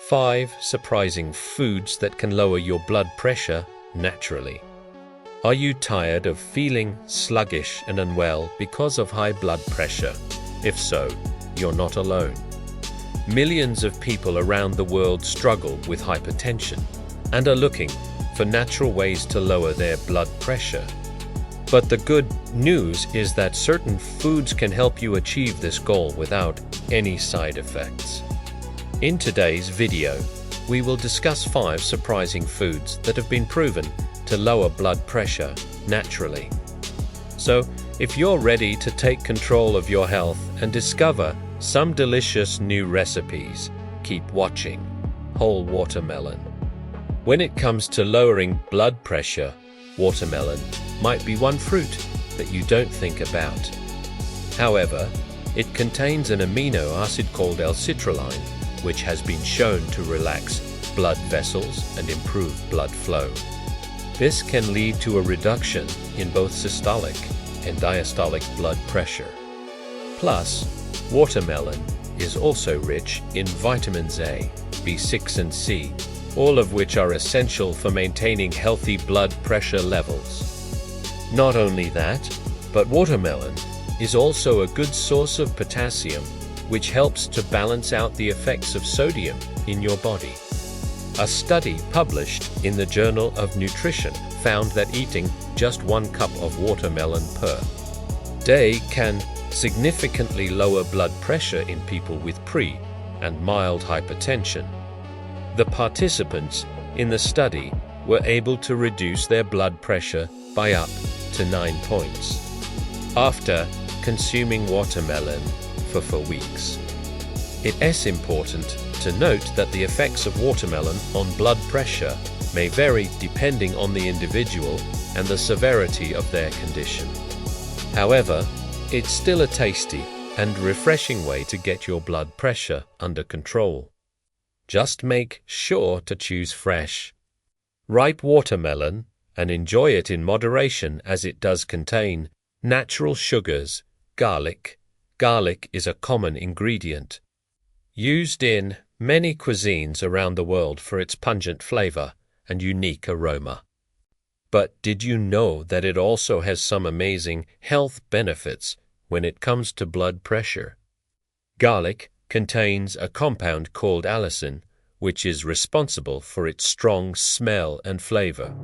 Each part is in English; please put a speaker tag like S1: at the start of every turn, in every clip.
S1: 5 surprising foods that can lower your blood pressure naturally. Are you tired of feeling sluggish and unwell because of high blood pressure? If so, you're not alone. Millions of people around the world struggle with hypertension and are looking for natural ways to lower their blood pressure. But the good news is that certain foods can help you achieve this goal without any side effects. In today's video, we will discuss 5 surprising foods that have been proven to lower blood pressure naturally. So, if you're ready to take control of your health and discover some delicious new recipes, keep watching. Whole watermelon. When it comes to lowering blood pressure, watermelon might be one fruit that you don't think about. However, it contains an amino acid called L-citrulline, which has been shown to relax blood vessels and improve blood flow. This can lead to a reduction in both systolic and diastolic blood pressure. Plus, watermelon is also rich in vitamins A, B6 and C, all of which are essential for maintaining healthy blood pressure levels. Not only that, but watermelon is also a good source of potassium, which helps to balance out the effects of sodium in your body. A study published in the Journal of Nutrition found that eating just 1 cup of watermelon per day can significantly lower blood pressure in people with pre- and mild hypertension. The participants in the study were able to reduce their blood pressure by up to 9 points after consuming watermelon for 4 weeks. It is important to note that the effects of watermelon on blood pressure may vary depending on the individual and the severity of their condition. However, it's still a tasty and refreshing way to get your blood pressure under control. Just make sure to choose fresh, ripe watermelon and enjoy it in moderation, as it does contain natural sugars. Garlic. Garlic is a common ingredient used in many cuisines around the world for its pungent flavor and unique aroma. But did you know that it also has some amazing health benefits when it comes to blood pressure? Garlic contains a compound called allicin, which is responsible for its strong smell and flavor.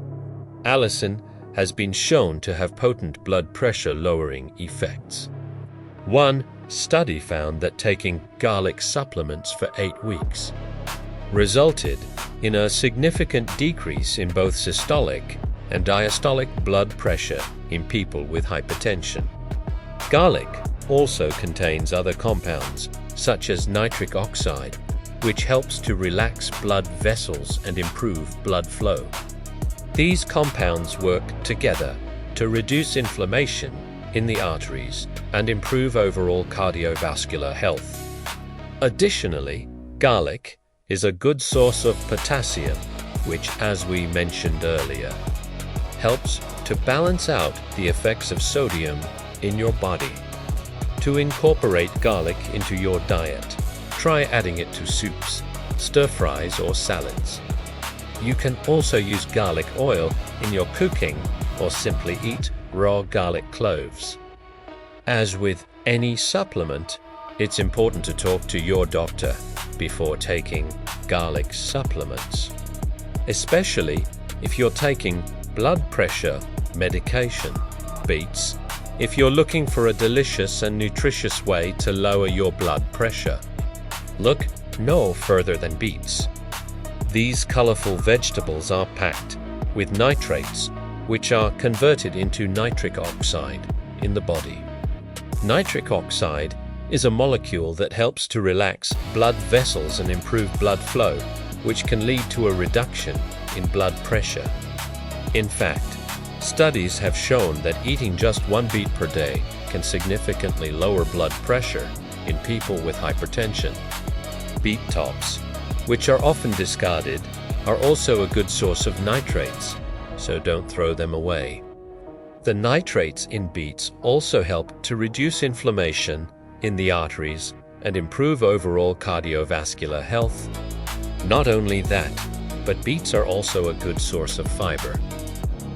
S1: Allicin has been shown to have potent blood pressure lowering effects. One study found that taking garlic supplements for 8 weeks resulted in a significant decrease in both systolic and diastolic blood pressure in people with hypertension. Garlic also contains other compounds, such as nitric oxide, which helps to relax blood vessels and improve blood flow. These compounds work together to reduce inflammation in the arteries and improve overall cardiovascular health. Additionally, garlic is a good source of potassium, which, as we mentioned earlier, helps to balance out the effects of sodium in your body. To incorporate garlic into your diet, try adding it to soups, stir-fries, or salads. You can also use garlic oil in your cooking or simply eat raw garlic cloves. As with any supplement, it's important to talk to your doctor before taking garlic supplements, especially if you're taking blood pressure medication. Beets. If you're looking for a delicious and nutritious way to lower your blood pressure, look no further than beets. These colorful vegetables are packed with nitrates, which are converted into nitric oxide in the body. Nitric oxide is a molecule that helps to relax blood vessels and improve blood flow, which can lead to a reduction in blood pressure. In fact, studies have shown that eating just 1 beet per day can significantly lower blood pressure in people with hypertension. Beet tops, which are often discarded, are also a good source of nitrates, so don't throw them away. The nitrates in beets also help to reduce inflammation in the arteries and improve overall cardiovascular health. Not only that, but beets are also a good source of fiber,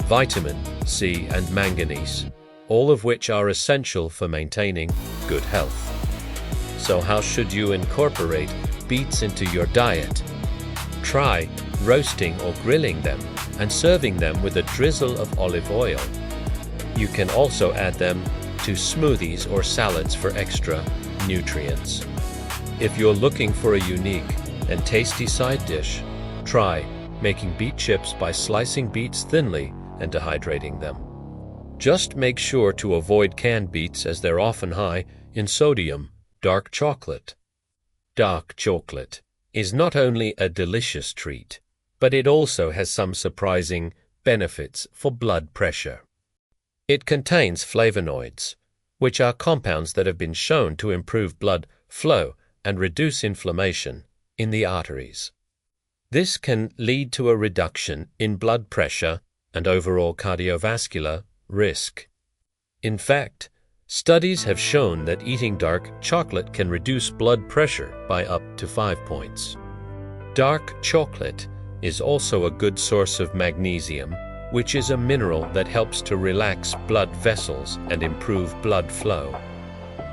S1: vitamin C and manganese, all of which are essential for maintaining good health. So how should you incorporate beets into your diet? Try roasting or grilling them and serving them with a drizzle of olive oil. You can also add them to smoothies or salads for extra nutrients. If you're looking for a unique and tasty side dish, try making beet chips by slicing beets thinly and dehydrating them. Just make sure to avoid canned beets as they're often high in sodium. Dark chocolate. Dark chocolate is not only a delicious treat, but it also has some surprising benefits for blood pressure. It contains flavonoids, which are compounds that have been shown to improve blood flow and reduce inflammation in the arteries. This can lead to a reduction in blood pressure and overall cardiovascular risk. In fact, studies have shown that eating dark chocolate can reduce blood pressure by up to 5 points. Dark chocolate is also a good source of magnesium, which is a mineral that helps to relax blood vessels and improve blood flow.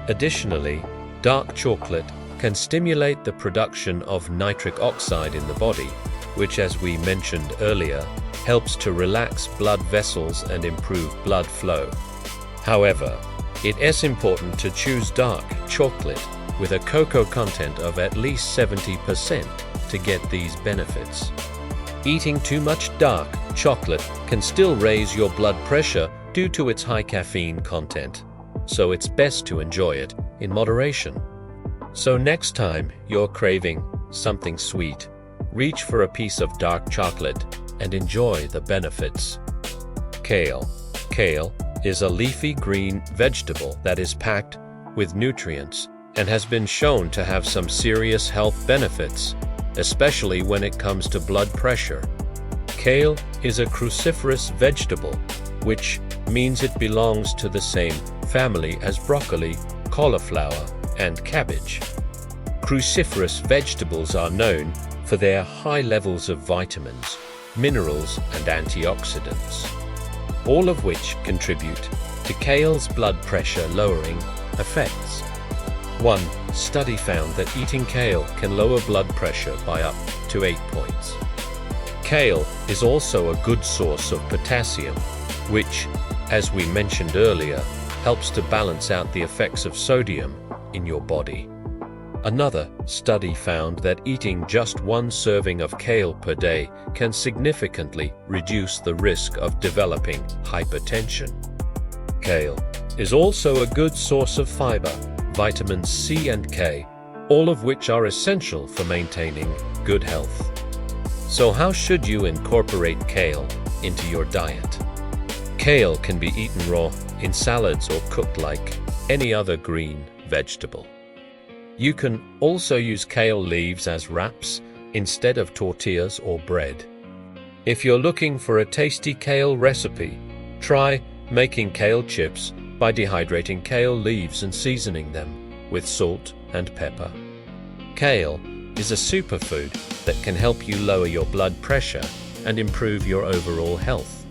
S1: Additionally, dark chocolate can stimulate the production of nitric oxide in the body, which, as we mentioned earlier, helps to relax blood vessels and improve blood flow. However, it is important to choose dark chocolate with a cocoa content of at least 70% to get these benefits. Eating too much dark chocolate can still raise your blood pressure due to its high caffeine content, so it's best to enjoy it in moderation. So next time you're craving something sweet, reach for a piece of dark chocolate and enjoy the benefits. Kale. Kale is a leafy green vegetable that is packed with nutrients and has been shown to have some serious health benefits, especially when it comes to blood pressure. Kale is a cruciferous vegetable, which means it belongs to the same family as broccoli, cauliflower, and cabbage. Cruciferous vegetables are known for their high levels of vitamins, minerals, and antioxidants, all of which contribute to kale's blood pressure lowering effects. One study found that eating kale can lower blood pressure by up to 8 points. Kale is also a good source of potassium, which, as we mentioned earlier, helps to balance out the effects of sodium in your body. Another study found that eating just 1 serving of kale per day can significantly reduce the risk of developing hypertension. Kale is also a good source of fiber, vitamins C and K, all of which are essential for maintaining good health. So how should you incorporate kale into your diet? Kale can be eaten raw, in salads, or cooked like any other green vegetable. You can also use kale leaves as wraps instead of tortillas or bread. If you're looking for a tasty kale recipe, try making kale chips by dehydrating kale leaves and seasoning them with salt and pepper. Kale is a superfood that can help you lower your blood pressure and improve your overall health.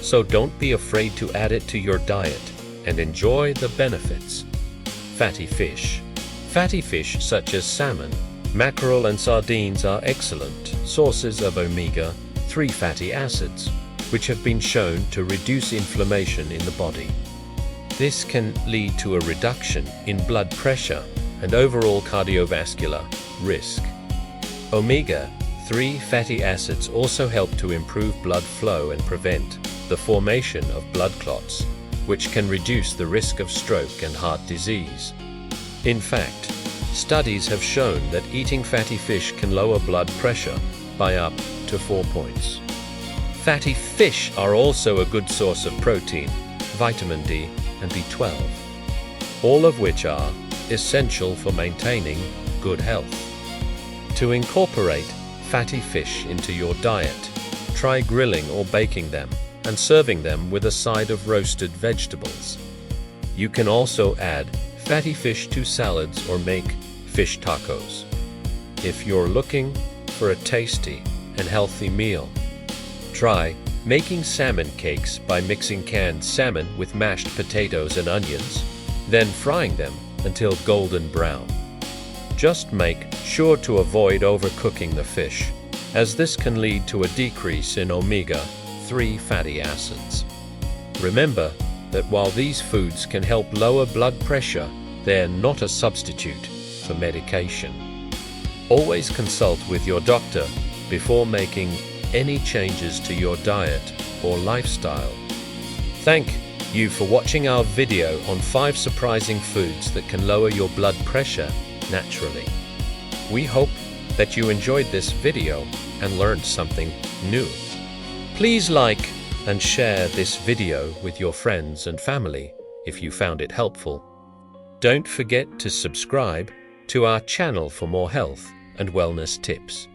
S1: So don't be afraid to add it to your diet and enjoy the benefits. Fatty fish. Fatty fish such as salmon, mackerel, and sardines are excellent sources of omega-3 fatty acids, which have been shown to reduce inflammation in the body. This can lead to a reduction in blood pressure and overall cardiovascular risk. Omega-3 fatty acids also help to improve blood flow and prevent the formation of blood clots, which can reduce the risk of stroke and heart disease. In fact, studies have shown that eating fatty fish can lower blood pressure by up to 4 points. Fatty fish are also a good source of protein, vitamin D, and B12, all of which are essential for maintaining good health. To incorporate fatty fish into your diet, try grilling or baking them and serving them with a side of roasted vegetables. You can also add fatty fish to salads or make fish tacos. If you're looking for a tasty and healthy meal. Try making salmon cakes by mixing canned salmon with mashed potatoes and onions, then frying them until golden brown. Just make sure to avoid overcooking the fish, as this can lead to a decrease in omega-3 fatty acids. Remember that while these foods can help lower blood pressure, they are not a substitute for medication. Always consult with your doctor before making any changes to your diet or lifestyle. Thank you for watching our video on 5 surprising foods that can lower your blood pressure naturally. We hope that you enjoyed this video and learned something new. Please like and share this video with your friends and family if you found it helpful. Don't forget to subscribe to our channel for more health and wellness tips.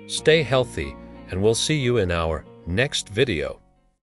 S1: Stay healthy, and we'll see you in our next video.